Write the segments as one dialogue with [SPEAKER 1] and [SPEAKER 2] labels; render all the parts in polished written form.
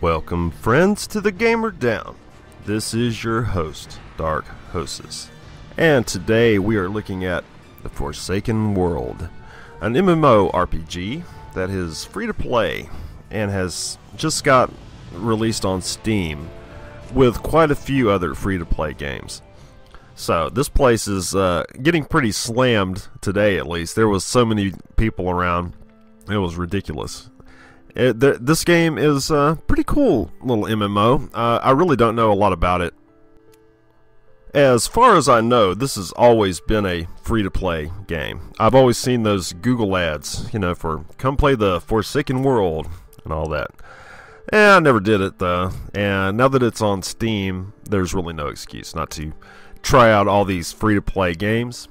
[SPEAKER 1] Welcome, friends, to the Gamer Down. This is your host, darkhosis, and today we are looking at The Forsaken World, an MMORPG that is free to play and has just got released on Steam with quite a few other free to play games. So this place is getting pretty slammed today, at least. There was so many people around, it was ridiculous. This game is a pretty cool little MMO. I really don't know a lot about it. As far as I know, this has always been a free-to-play game. I've always seen those Google ads, for come play the Forsaken World and all that. I never did it, though. And now that it's on Steam, there's really no excuse not to try out all these free-to-play games.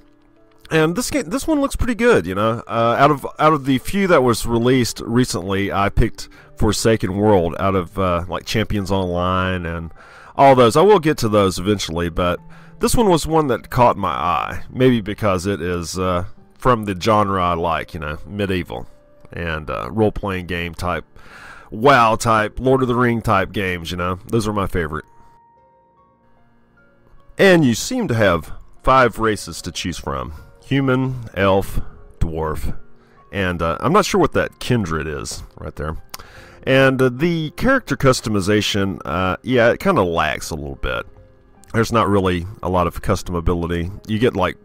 [SPEAKER 1] And this one looks pretty good, Out of the few that was released recently, I picked Forsaken World out of like Champions Online and all those. I will get to those eventually, but this one was one that caught my eye. Maybe because it is from the genre I like, medieval and role-playing game type, WoW type, Lord of the Ring type games. Those are my favorite. And you seem to have 5 races to choose from. Human, elf, dwarf, and I'm not sure what that kindred is right there. And the character customization, it kind of lacks a little bit. There's not really a lot of customability. You get like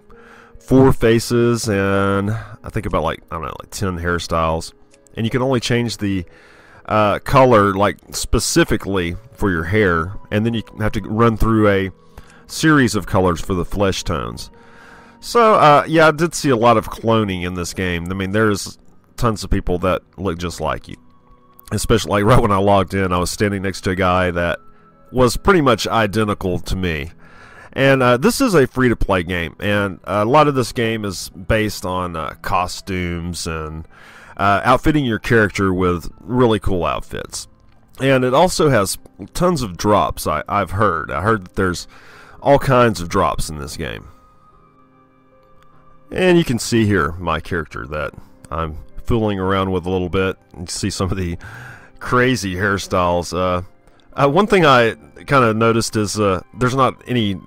[SPEAKER 1] 4 faces and I think about like 10 hairstyles. And you can only change the color like specifically for your hair. And then you have to run through a series of colors for the flesh tones. So, I did see a lot of cloning in this game. I mean, there's tons of people that look just like you. Especially, like, right when I logged in, I was standing next to a guy that was pretty much identical to me. And this is a free-to-play game. And a lot of this game is based on costumes and outfitting your character with really cool outfits. And it also has tons of drops, I've heard. I heard that there's all kinds of drops in this game. And you can see here my character that I'm fooling around with a little bit. You see some of the crazy hairstyles. One thing I kind of noticed is there's not any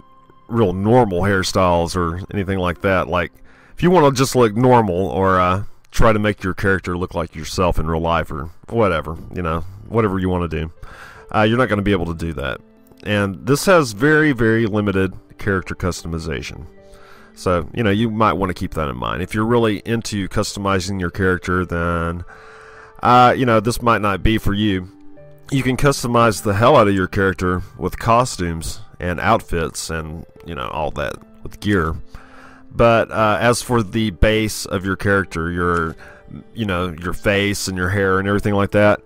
[SPEAKER 1] real normal hairstyles or anything like that. Like, if you want to just look normal or try to make your character look like yourself in real life or whatever, whatever you want to do, you're not going to be able to do that. And this has very, very limited character customization. So, you might want to keep that in mind. If you're really into customizing your character, then, this might not be for you. You can customize the hell out of your character with costumes and outfits and, all that with gear. But as for the base of your character, your face and your hair and everything like that,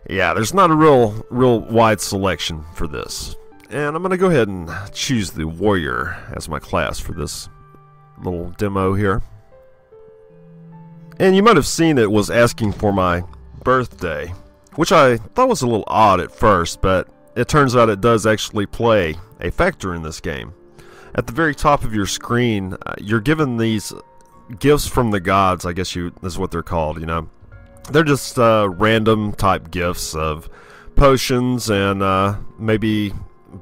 [SPEAKER 1] there's not a real wide selection for this. And I'm going to go ahead and choose the warrior as my class for this little demo here. And you might have seen it was asking for my birthday, which I thought was a little odd at first, but it turns out it does actually play a factor in this game. At the very top of your screen, you're given these gifts from the gods, I guess is what they're called, They're just random type gifts of potions and maybe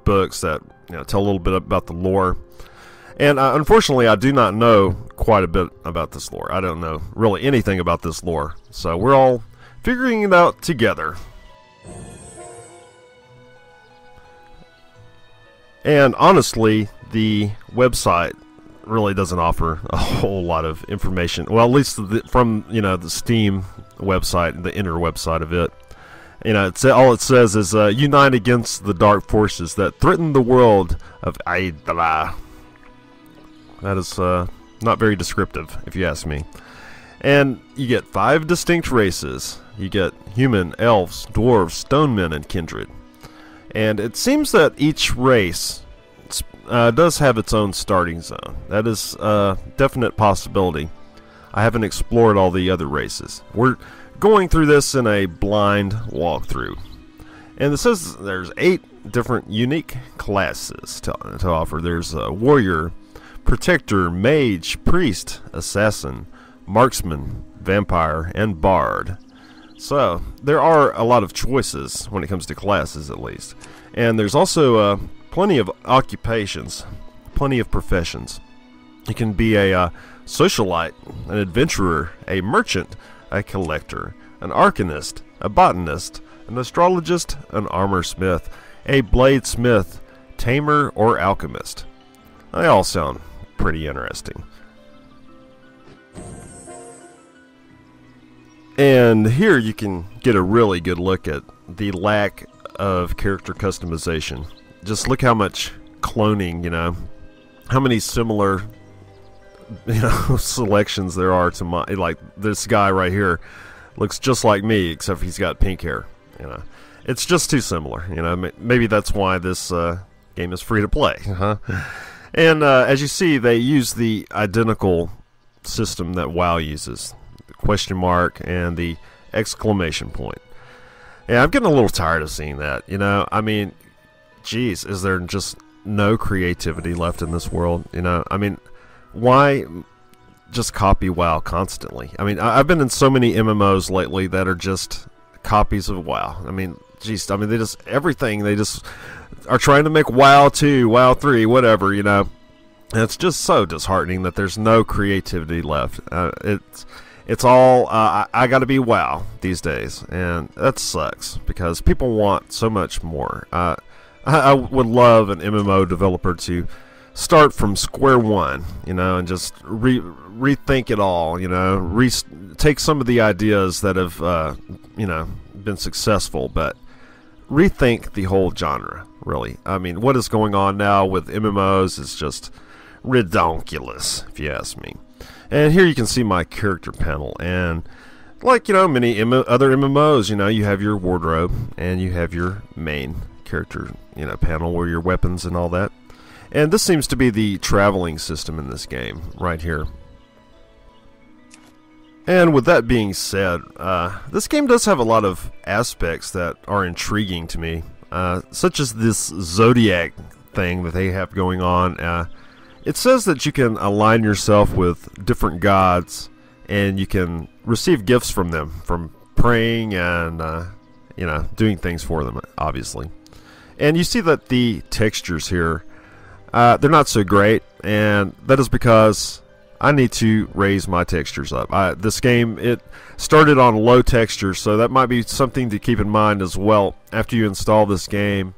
[SPEAKER 1] books that tell a little bit about the lore. And unfortunately, I do not know quite a bit about this lore. I don't know really anything about this lore. So we're all figuring it out together. And honestly, the website really doesn't offer a whole lot of information. Well, at least from the Steam website, the inner website of it. All it says is unite against the dark forces that threaten the world of Aidra. That is not very descriptive, if you ask me. And you get 5 distinct races. You get human, elves, dwarves, stone men, and kindred. And it seems that each race does have its own starting zone. That is a definite possibility. I haven't explored all the other races. We're going through this in a blind walkthrough. And it says there's 8 different unique classes to offer. There's a warrior, protector, mage, priest, assassin, marksman, vampire, and bard. So there are a lot of choices when it comes to classes, at least, and there's also plenty of occupations, plenty of professions. You can be a socialite, an adventurer, a merchant, a collector, an arcanist, a botanist, an astrologist, an armor smith, a bladesmith, tamer, or alchemist. They all sound pretty interesting. And here you can get a really good look at the lack of character customization. Just look how much cloning, how many similar selections there are to my, like this guy right here looks just like me, except he's got pink hair. It's just too similar. Maybe that's why this game is free to play. And as you see, they use the identical system that WoW uses: the question mark and the exclamation point. Yeah, I'm getting a little tired of seeing that. I mean, geez, is there just no creativity left in this world? I mean, why just copy WoW constantly? I mean, I've been in so many MMOs lately that are just copies of WoW. I mean, geez, they just, everything, they just are trying to make WoW 2, WoW 3, whatever, And it's just so disheartening that there's no creativity left. It's all, I gotta be WoW these days, and that sucks, because people want so much more. I would love an MMO developer to start from square one, and just rethink it all, take some of the ideas that have, been successful, but rethink the whole genre, really. I mean, what is going on now with MMOs is just redonkulous, if you ask me. And here you can see my character panel, and like, many other MMOs, you have your wardrobe, and you have your main character, panel where your weapons and all that. And this seems to be the traveling system in this game, right here. And with that being said, this game does have a lot of aspects that are intriguing to me, such as this zodiac thing that they have going on. It says that you can align yourself with different gods, and you can receive gifts from them, from praying and, doing things for them, obviously. And you see that the textures here, they're not so great, and that is because I need to raise my textures up. This game, it started on low textures, so that might be something to keep in mind as well after you install this game.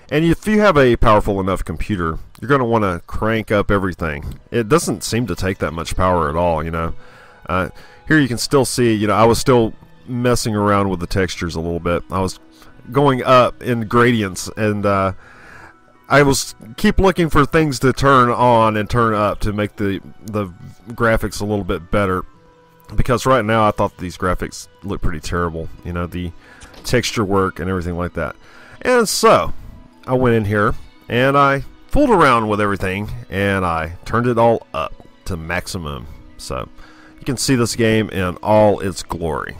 [SPEAKER 1] And if you have a powerful enough computer, you're going to want to crank up everything. It doesn't seem to take that much power at all, Here you can still see, I was still messing around with the textures a little bit. I was going up in gradients, and I was keep looking for things to turn on and turn up to make the graphics a little bit better, because right now I thought these graphics look pretty terrible, the texture work and everything like that. And so I went in here and I fooled around with everything, and I turned it all up to maximum, so you can see this game in all its glory.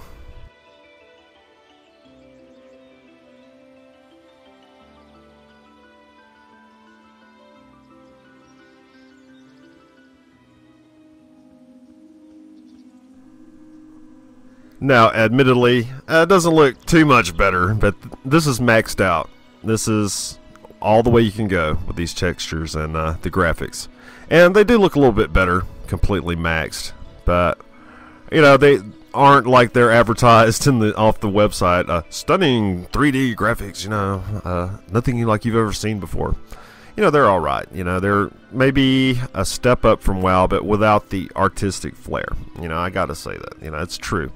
[SPEAKER 1] Now, admittedly, it doesn't look too much better, but this is maxed out. This is all the way you can go with these textures and the graphics. And they do look a little bit better, completely maxed. But, they aren't like they're advertised off the website. Stunning 3D graphics, nothing like you've ever seen before. They're alright. They're maybe a step up from WoW, but without the artistic flair. I gotta say that. It's true.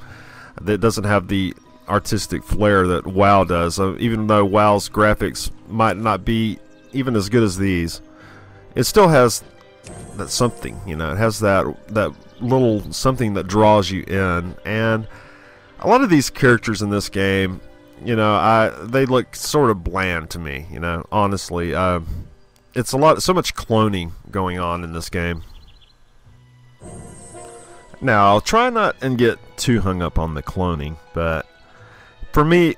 [SPEAKER 1] It doesn't have the artistic flair that WoW does. Even though WoW's graphics might not be even as good as these, it still has that something. It has that little something that draws you in. And a lot of these characters in this game, they look sort of bland to me. Honestly, it's so much cloning going on in this game. Now, I'll try not and get too hung up on the cloning, but for me,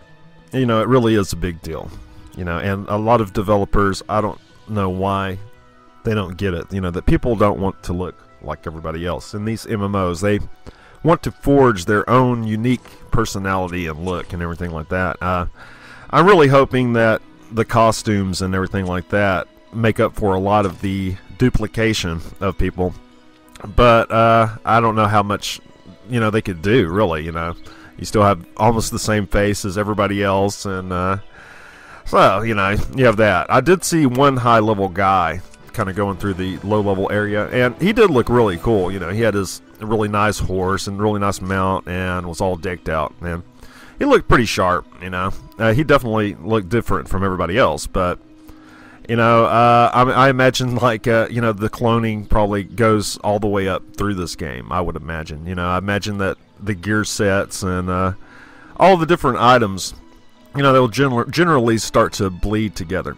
[SPEAKER 1] it really is a big deal. And a lot of developers, I don't know why they don't get it. That people don't want to look like everybody else. In these MMOs, they want to forge their own unique personality and look and everything like that. I'm really hoping that the costumes and everything like that make up for a lot of the duplication of people, but I don't know how much they could do, really. You still have almost the same face as everybody else, and so you have that. I did see one high level guy kind of going through the low level area, and he did look really cool. He had his really nice horse and really nice mount and was all decked out, and he looked pretty sharp. He definitely looked different from everybody else, but I imagine the cloning probably goes all the way up through this game, I would imagine. I imagine that the gear sets and all the different items, they'll generally start to bleed together.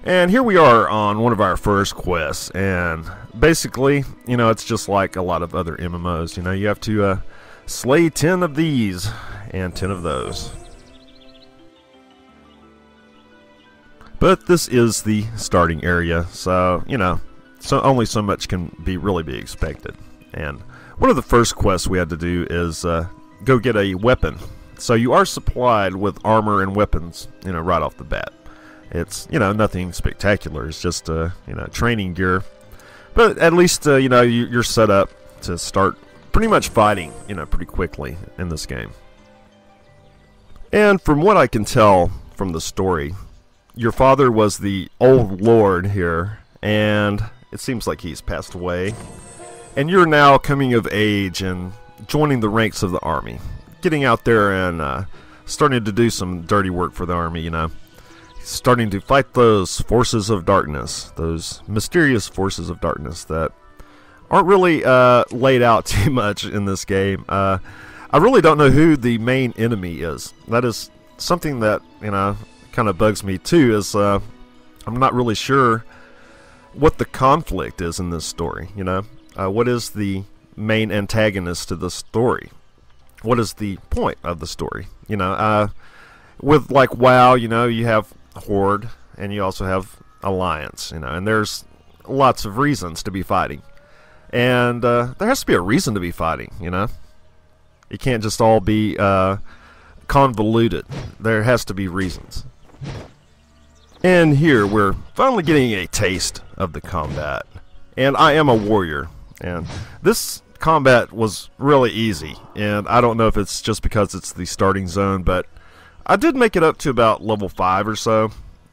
[SPEAKER 1] And here we are on one of our first quests, and basically, it's just like a lot of other MMOs. You have to slay 10 of these and 10 of those. But this is the starting area, so, so only so much can really be expected. And one of the first quests we had to do is go get a weapon. So you are supplied with armor and weapons, right off the bat. It's, nothing spectacular. It's just, training gear. But at least, you're set up to start pretty much fighting, pretty quickly in this game. And from what I can tell from the story, your father was the old lord here, and it seems like he's passed away. And you're now coming of age and joining the ranks of the army. Getting out there and starting to do some dirty work for the army, Starting to fight those forces of darkness, those mysterious forces of darkness that aren't really laid out too much in this game. I really don't know who the main enemy is. That is something that, kind of bugs me too, is I'm not really sure what the conflict is in this story. What is the main antagonist to the story? What is the point of the story? With like WoW, you have Horde and you also have Alliance, and there's lots of reasons to be fighting, and there has to be a reason to be fighting. It can't just all be convoluted. There has to be reasons. And here we're finally getting a taste of the combat. And I am a warrior, and this combat was really easy, and I don't know if it's just because it's the starting zone, but I did make it up to about level 5 or so,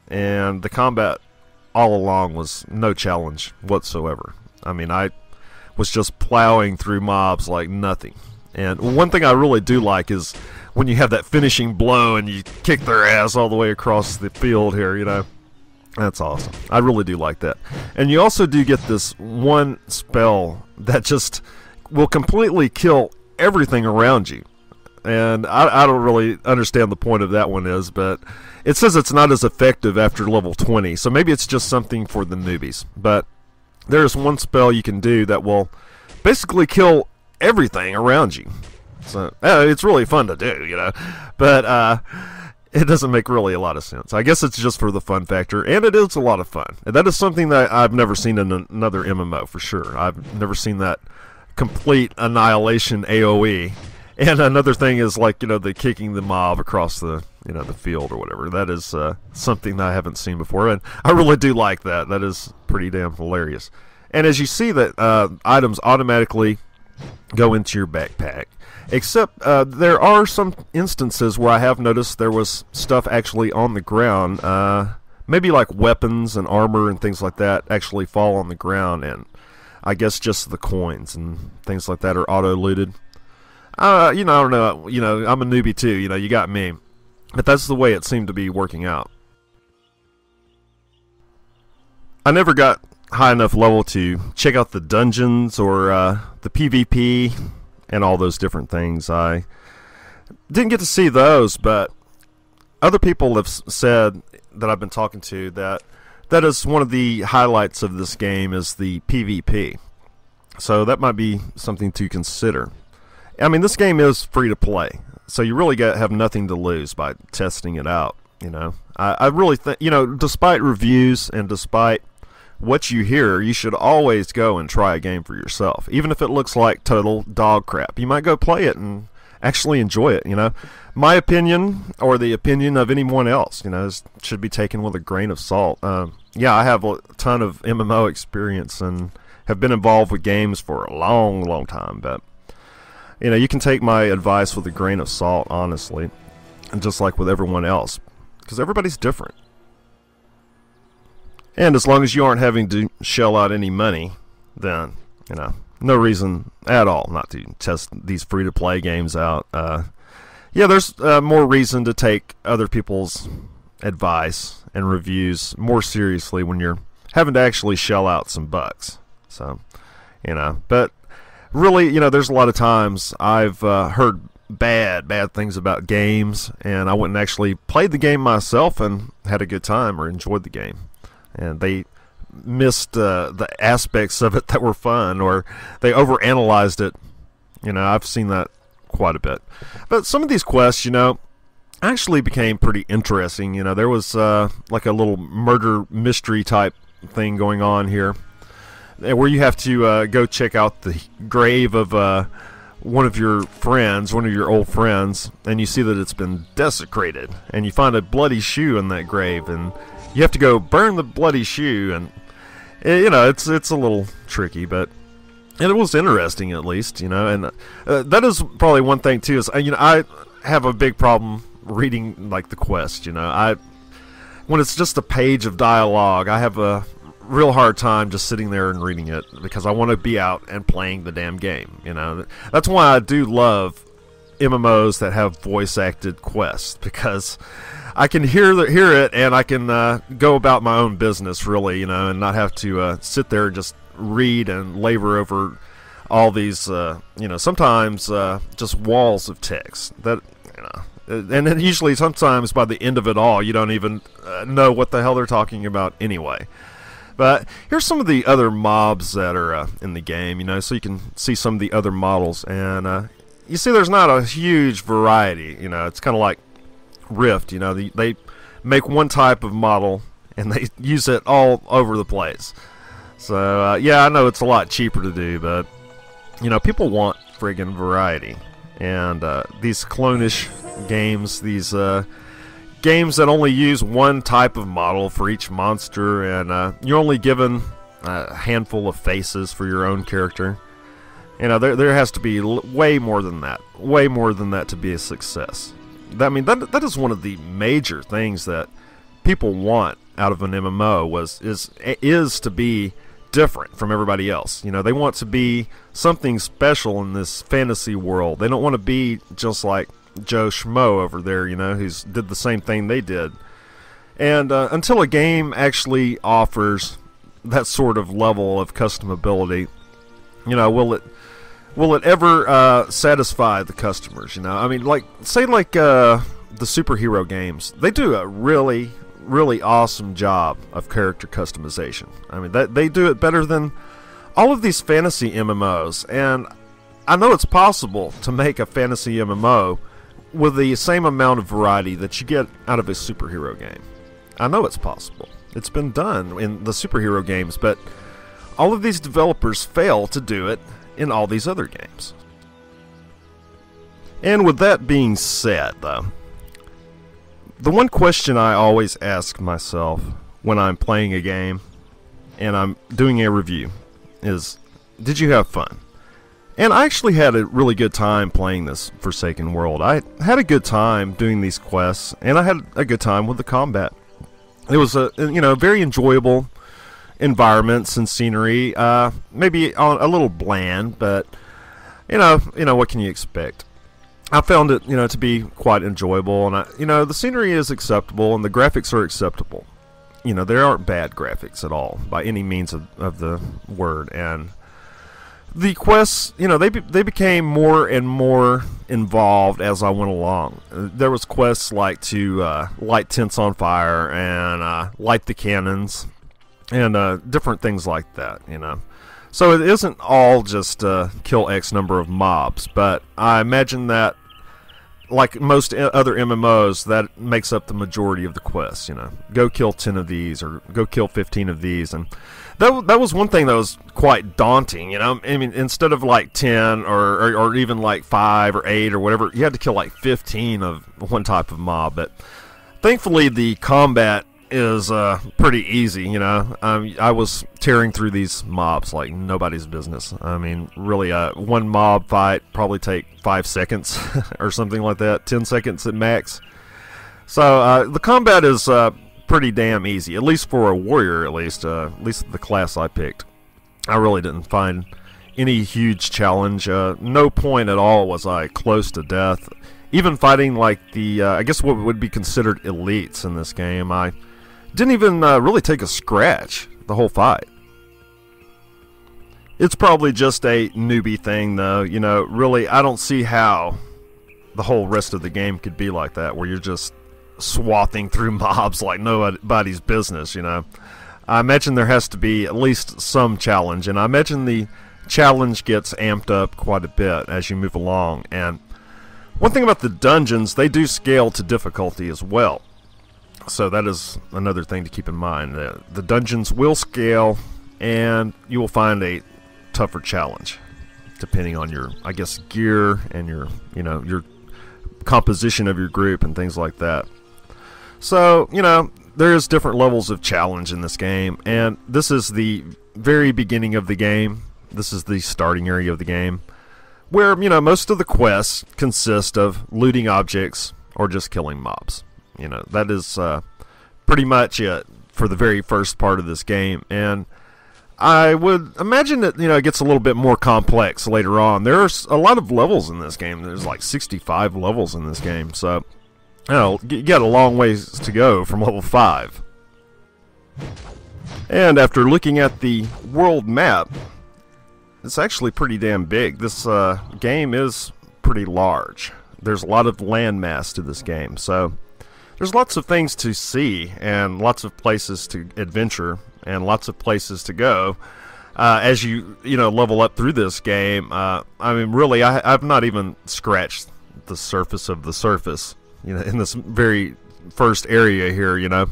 [SPEAKER 1] and the combat all along was no challenge whatsoever. I mean, I was just plowing through mobs like nothing. And one thing I really do like is when you have that finishing blow and you kick their ass all the way across the field here, That's awesome. I really do like that. And you also do get this one spell that just will completely kill everything around you. And I don't really understand the point of that one is, but it says it's not as effective after level 20, so maybe it's just something for the newbies. But there's one spell you can do that will basically kill everything around you. So it's really fun to do, but it doesn't make really a lot of sense. I guess it's just for the fun factor, and it is a lot of fun. And that is something that I've never seen in another MMO, for sure. I've never seen that complete annihilation AoE. And another thing is like, the kicking the mob across the, the field or whatever. That is something that I haven't seen before, and I really do like that. That is pretty damn hilarious. And as you see that items automatically go into your backpack, except there are some instances where I have noticed there was stuff actually on the ground, maybe like weapons and armor and things like that actually fall on the ground, and I guess just the coins and things like that are auto-looted. I don't know, I'm a newbie too, you got me. But that's the way it seemed to be working out. I never got high enough level to check out the dungeons or the PvP and all those different things. I didn't get to see those, but other people have said that I've been talking to that is one of the highlights of this game is the PvP. So that might be something to consider. I mean, this game is free to play, so you really have nothing to lose by testing it out. I really think, despite reviews and despite what you hear, you should always go and try a game for yourself. Even if it looks like total dog crap, you might go play it and actually enjoy it, you know. My opinion, or the opinion of anyone else, you know, should be taken with a grain of salt. Yeah, I have a ton of MMO experience and have been involved with games for a long, long time, but, you know, you can take my advice with a grain of salt, honestly, and just like with everyone else, because everybody's different. And as long as you aren't having to shell out any money, then, you know, no reason at all not to test these free-to-play games out. Yeah, there's more reason to take other people's advice and reviews more seriously when you're having to actually shell out some bucks. So, you know, but really, you know, there's a lot of times I've heard bad things about games, and I went and actually played the game myself and had a good time or enjoyed the game. And they missed the aspects of it that were fun, or they overanalyzed it. You know, I've seen that quite a bit. But some of these quests, you know, actually became pretty interesting. You know, there was like a little murder mystery type thing going on here, where you have to go check out the grave of one of your friends, one of your old friends, and you see that it's been desecrated, and you find a bloody shoe in that grave, and you have to go burn the bloody shoe, and you know, it's a little tricky, but it was interesting at least, you know. And that is probably one thing too, is you know, I have a big problem reading like the quest. You know, when it's just a page of dialogue, I have a real hard time just sitting there and reading it, because I want to be out and playing the damn game. You know, that's why I do love MMOs that have voice acted quests, because I can hear it, and I can go about my own business, really, you know, and not have to sit there and just read and labor over all these, you know, sometimes just walls of text that, you know, and then usually sometimes by the end of it all, you don't even know what the hell they're talking about anyway. But here's some of the other mobs that are in the game, you know, so you can see some of the other models, and you see there's not a huge variety, you know. It's kind of like Rift, you know, they make one type of model and they use it all over the place. So yeah, I know it's a lot cheaper to do, but you know, people want friggin' variety. And these clone-ish games, these games that only use one type of model for each monster, and you're only given a handful of faces for your own character. You know, there has to be way more than that to be a success. I mean, that is one of the major things that people want out of an MMO is to be different from everybody else. You know, they want to be something special in this fantasy world. They don't want to be just like Joe Schmo over there, you know, who's did the same thing they did. And until a game actually offers that sort of level of customability, you know, will it ever satisfy the customers? You know, I mean, like, say like the superhero games, they do a really awesome job of character customization. I mean, they do it better than all of these fantasy MMOs, and I know it's possible to make a fantasy MMO with the same amount of variety that you get out of a superhero game. I know it's possible. It's been done in the superhero games, but all of these developers fail to do it in all these other games. And with that being said, though, the one question I always ask myself when I'm playing a game and I'm doing a review is, did you have fun? And I actually had a really good time playing this Forsaken World. I had a good time doing these quests, and I had a good time with the combat. It was a very enjoyable environments and scenery. Maybe a little bland, but you know what can you expect? I found it to be quite enjoyable, and the scenery is acceptable and the graphics are acceptable. There aren't bad graphics at all by any means of the word, and the quests, they became more and more involved as I went along. There was quests like to light tents on fire and light the cannons and different things like that, So it isn't all just kill X number of mobs, but I imagine that like most other MMOs, that makes up the majority of the quests. You know, go kill 10 of these or go kill 15 of these, and that was one thing that was quite daunting. You know, I mean, instead of like 10 or even like 5 or 8 or whatever, you had to kill like 15 of one type of mob. But thankfully, the combat is pretty easy. You know, I was tearing through these mobs like nobody's business. I mean, really, one mob fight probably take 5 seconds or something like that, 10 seconds at max. So the combat is pretty damn easy, at least for a warrior. At least the class I picked. I really didn't find any huge challenge. No point at all was I close to death. Even fighting like the I guess what would be considered elites in this game, I didn't even really take a scratch the whole fight. It's probably just a newbie thing, though. You know, really, I don't see how the whole rest of the game could be like that, where you're just swathing through mobs like nobody's business, you know. I imagine there has to be at least some challenge, and I imagine the challenge gets amped up quite a bit as you move along. And one thing about the dungeons, they do scale to difficulty as well. So that is another thing to keep in mind. The dungeons will scale, and you will find a tougher challenge, depending on your, I guess, gear and your, you know, your composition of your group and things like that. So, you know, there's different levels of challenge in this game, and this is the very beginning of the game. This is the starting area of the game, where, you know, most of the quests consist of looting objects or just killing mobs. You know, that is pretty much it for the very first part of this game. And I would imagine that, you know, it gets a little bit more complex later on. There's a lot of levels in this game. There's like 65 levels in this game. So, you know, you got a long ways to go from level 5. And after looking at the world map, it's actually pretty damn big. This game is pretty large. There's a lot of landmass to this game. So there's lots of things to see and lots of places to adventure and lots of places to go as you know, level up through this game. I mean, really, I've not even scratched the surface of the surface, you know, in this very first area here, you know.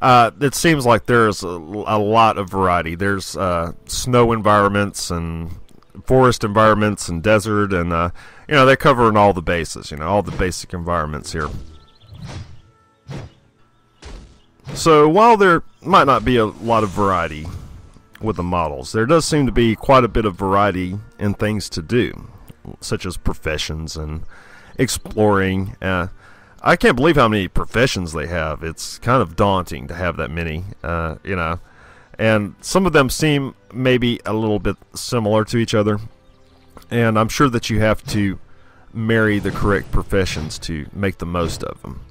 [SPEAKER 1] It seems like there's a lot of variety. There's snow environments and forest environments and desert, and you know, they're covering all the bases, you know, all the basic environments here. So while there might not be a lot of variety with the models, there does seem to be quite a bit of variety in things to do, such as professions and exploring. I can't believe how many professions they have. It's kind of daunting to have that many, you know. And some of them seem maybe a little bit similar to each other. And I'm sure that you have to marry the correct professions to make the most of them.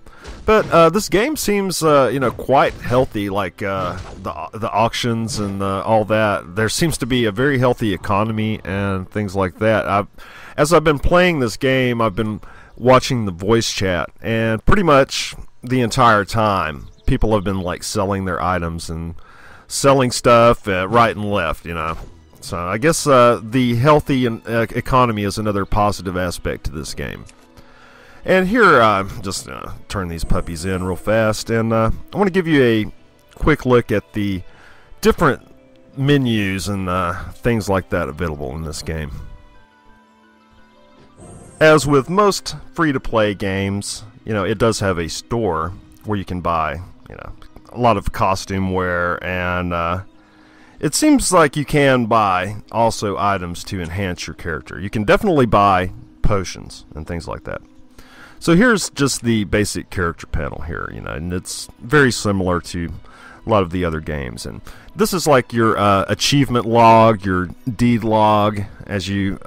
[SPEAKER 1] But this game seems, you know, quite healthy. Like the auctions and all that. There seems to be a very healthy economy and things like that. As I've been playing this game, I've been watching the voice chat, and pretty much the entire time, people have been like selling their items and selling stuff right and left, you know. So I guess the healthy economy is another positive aspect to this game. And here, just turn these puppies in real fast, and I want to give you a quick look at the different menus and things like that available in this game. As with most free-to-play games, you know, it does have a store where you can buy, you know, a lot of costume wear, and it seems like you can buy also items to enhance your character. You can definitely buy potions and things like that. So here's just the basic character panel here, you know, and it's very similar to a lot of the other games. And this is like your achievement log, your deed log, as you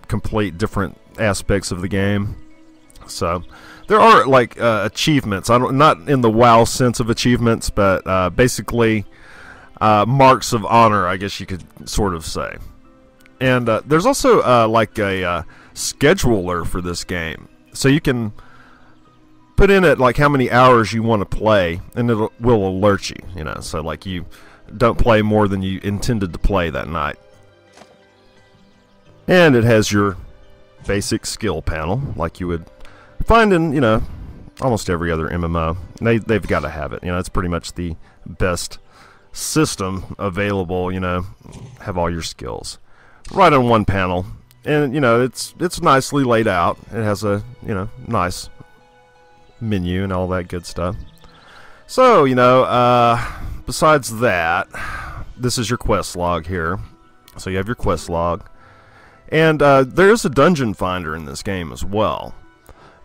[SPEAKER 1] complete different aspects of the game. So there are like achievements. Not in the WoW sense of achievements, but basically marks of honor, I guess you could sort of say. And there's also like a scheduler for this game, so you can put in it like how many hours you want to play, and it will alert you. You know, so like you don't play more than you intended to play that night. And it has your basic skill panel, like you would find in, you know, almost every other MMO. They've got to have it. You know, it's pretty much the best system available. You know, have all your skills right on one panel, and you know it's nicely laid out. It has a, you know, nice menu and all that good stuff. So, you know, besides that, this is your quest log here. So you have your quest log, and there's a dungeon finder in this game as well.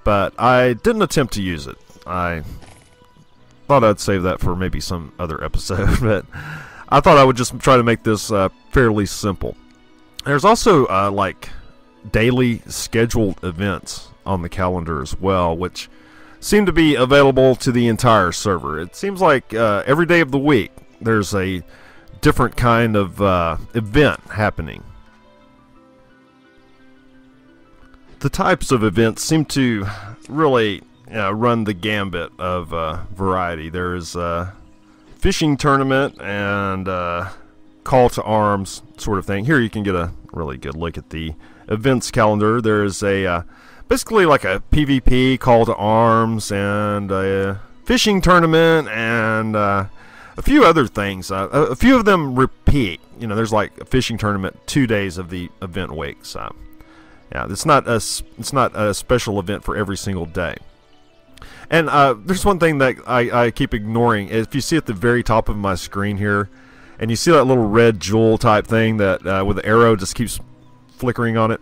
[SPEAKER 1] But I didn't attempt to use it. I thought I'd save that for maybe some other episode, but I thought I would just try to make this fairly simple. There's also like daily scheduled events on the calendar as well, which seem to be available to the entire server. It seems like every day of the week there's a different kind of event happening. The types of events seem to really run the gambit of variety. There's a fishing tournament and call to arms sort of thing. Here you can get a really good look at the events calendar. There's a basically like a PvP call to arms and a fishing tournament and a few other things. A few of them repeat. You know, there's like a fishing tournament 2 days of the event week. So yeah, it's not a special event for every single day. And there's one thing that I keep ignoring. If you see at the very top of my screen here, and you see that little red jewel type thing that with the arrow just keeps flickering on it,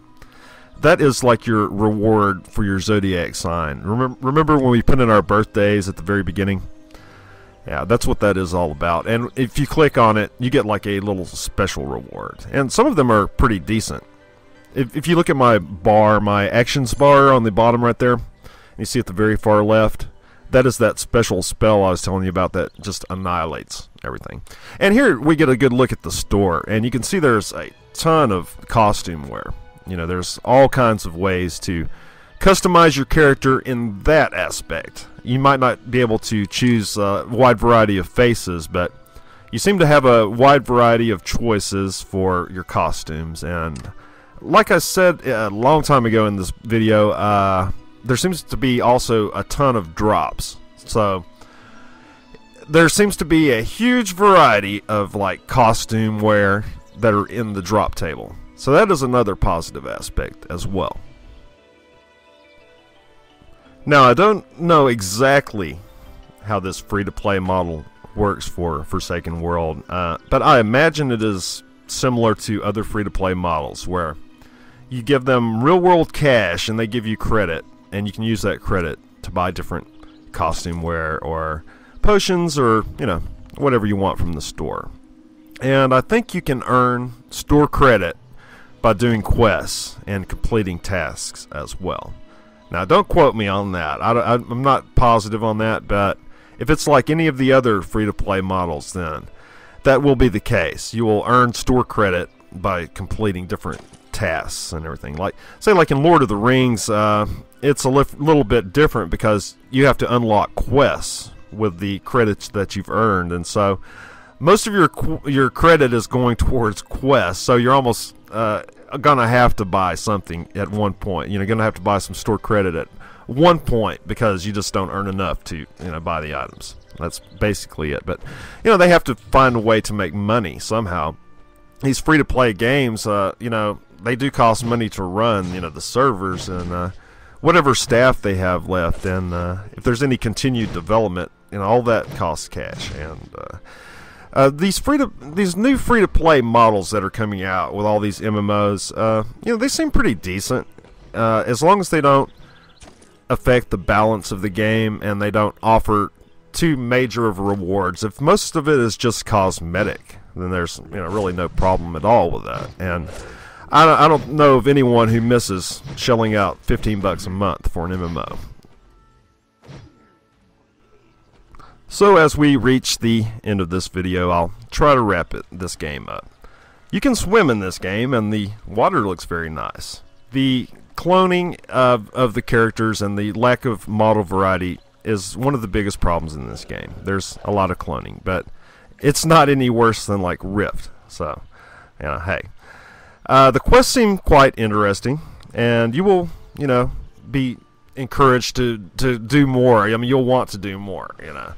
[SPEAKER 1] that is like your reward for your zodiac sign. Remember when we put in our birthdays at the very beginning? Yeah, that's what that is all about. And if you click on it, you get like a little special reward. And some of them are pretty decent. If you look at my bar, my actions bar on the bottom right there, and you see at the very far left, that is that special spell I was telling you about that just annihilates everything. And here we get a good look at the store, and you can see there's a ton of costume wear. You know, there's all kinds of ways to customize your character in that aspect. You might not be able to choose a wide variety of faces, but you seem to have a wide variety of choices for your costumes. And like I said a long time ago in this video, there seems to be also a ton of drops. So there seems to be a huge variety of like costume wear that are in the drop table. So that is another positive aspect as well. Now, I don't know exactly how this free-to-play model works for Forsaken World, but I imagine it is similar to other free-to-play models where you give them real-world cash and they give you credit, and you can use that credit to buy different costume wear or potions or, you know, whatever you want from the store. And I think you can earn store credit by doing quests and completing tasks as well. Now, don't quote me on that. I'm not positive on that, but if it's like any of the other free-to-play models, then that will be the case. You will earn store credit by completing different tasks and everything. Like, say, like in Lord of the Rings, it's a little bit different because you have to unlock quests with the credits that you've earned, and so most of your credit is going towards quests. So you're almost gonna have to buy something at one point. You're gonna have to buy some store credit at one point because you just don't earn enough to, you know, buy the items. That's basically it. But you know, they have to find a way to make money somehow. These free-to-play games, you know, they do cost money to run. You know, the servers and whatever staff they have left, and if there's any continued development, you know, all that costs cash. And these new free-to-play models that are coming out with all these MMOs, you know, they seem pretty decent, as long as they don't affect the balance of the game and they don't offer too major of rewards. If most of it is just cosmetic, then there's, you know, really no problem at all with that. And I don't know of anyone who misses shelling out $15 a month for an MMO. So as we reach the end of this video, I'll try to wrap this game up. You can swim in this game, and the water looks very nice. The cloning of the characters and the lack of model variety is one of the biggest problems in this game. There's a lot of cloning, but it's not any worse than like Rift. So, you know, hey. The quests seem quite interesting, and you will, you know, be encouraged to do more. I mean, you'll want to do more, you know.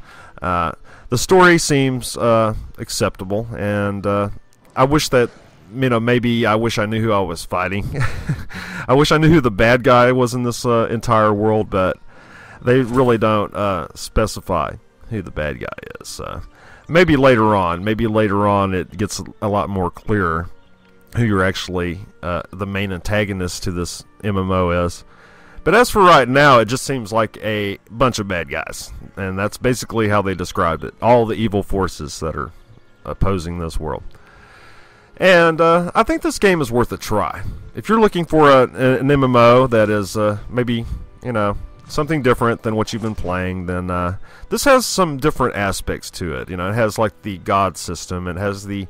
[SPEAKER 1] The story seems acceptable, and I wish that, you know, maybe I wish I knew who I was fighting. I wish I knew who the bad guy was in this entire world, but they really don't specify who the bad guy is. Maybe later on it gets a lot more clearer who you're actually the main antagonist to this MMO is. But as for right now, it just seems like a bunch of bad guys, and that's basically how they described it. All the evil forces that are opposing this world. And I think this game is worth a try. If you're looking for an MMO that is maybe, you know, something different than what you've been playing, then this has some different aspects to it. You know, it has like the god system, it has the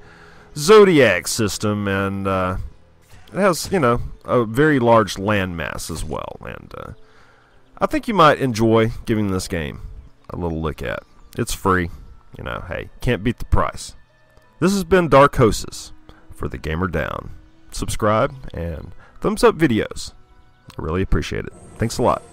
[SPEAKER 1] zodiac system, and it has, you know, a very large landmass as well. And I think you might enjoy giving this game a little look at. It's free, you know. Hey, can't beat the price. This has been darkhosis for the Gamer Down. Subscribe and thumbs up videos. I really appreciate it. Thanks a lot.